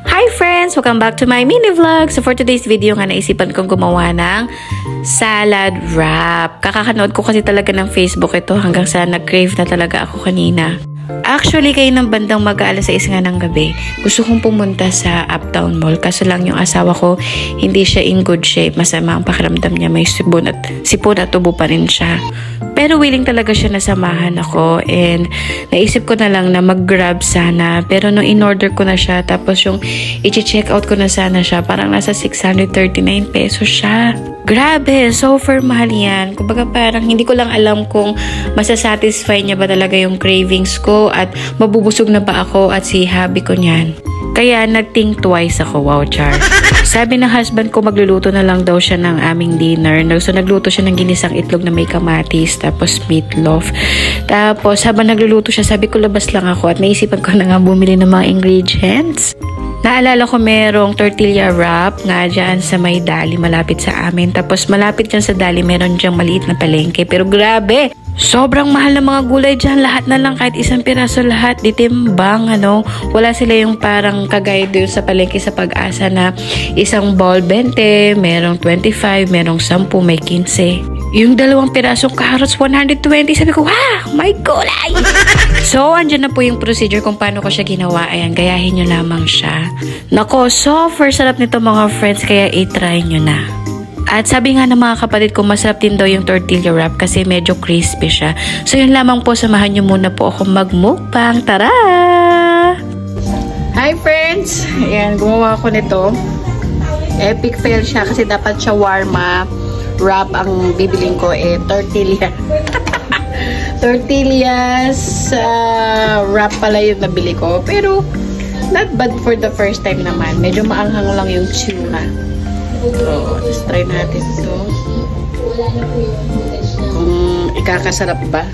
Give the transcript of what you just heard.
Hi friends! Welcome back to my mini vlog. So for today's video nga naisipan kong gumawa ng salad wrap. Kakakanood ko kasi talaga ng Facebook ito hanggang sa nag-crave na talaga ako kanina. Actually, kayo ng bandang mag-aalas 6 nga ng gabi, gusto kong pumunta sa Uptown Mall. Kaso lang yung asawa ko, hindi siya in good shape. Masama ang pakiramdam niya, may sipon at tubo pa rin siya. Pero willing talaga siya na samahan ako. And naisip ko na lang na mag-grab sana. Pero nung in-order ko na siya, tapos yung i-check out ko na sana siya, parang nasa 639 pesos siya. Grabe, super mahal yan. Kumbaga parang hindi ko lang alam kung masasatisfy niya ba talaga yung cravings ko at mabubusog na ba ako at si hubby ko niyan. Kaya nag-think twice ako, wow char. Sabi ng husband ko magluluto na lang daw siya ng aming dinner. So nagluto siya ng ginisang itlog na may kamatis, tapos meatloaf. Tapos habang nagluluto siya, sabi ko labas lang ako at naisipan ko na nga bumili ng mga ingredients. Naalala ko merong tortilla wrap nga dyan sa may dali malapit sa amin. Tapos malapit dyan sa dali meron dyang maliit na palengke. Pero grabe! Sobrang mahal ng mga gulay dyan. Lahat na lang kahit isang piraso lahat. Ditimbang, Wala sila yung parang kagaya doon sa palengke sa Pag-asa na isang bowl 20, merong 25, merong 10, may 15. Yung 2 pirasong carrots, 120. Sabi ko, wow, my gulay! So, andyan na po yung procedure kung paano ko siya ginawa. Ayan, gayahin nyo lamang siya. Nako, super sarap nito mga friends, kaya i-try nyo na. At sabi nga ng mga kapatid ko, masarap din daw yung tortilla wrap kasi medyo crispy siya. So, yun lamang po, samahan nyo muna po ako mag-mukbang. Tara! Hi friends! Ayan, gumawa ko nito. Epic fail siya kasi dapat shawarma wrap ang bibiling ko tortilla. Tortillas wrap pala yung nabili ko. Pero, not bad for the first time naman. Medyo maanghang lang yung tuna. So, let's try natin ito. Kung ikakasarap ba.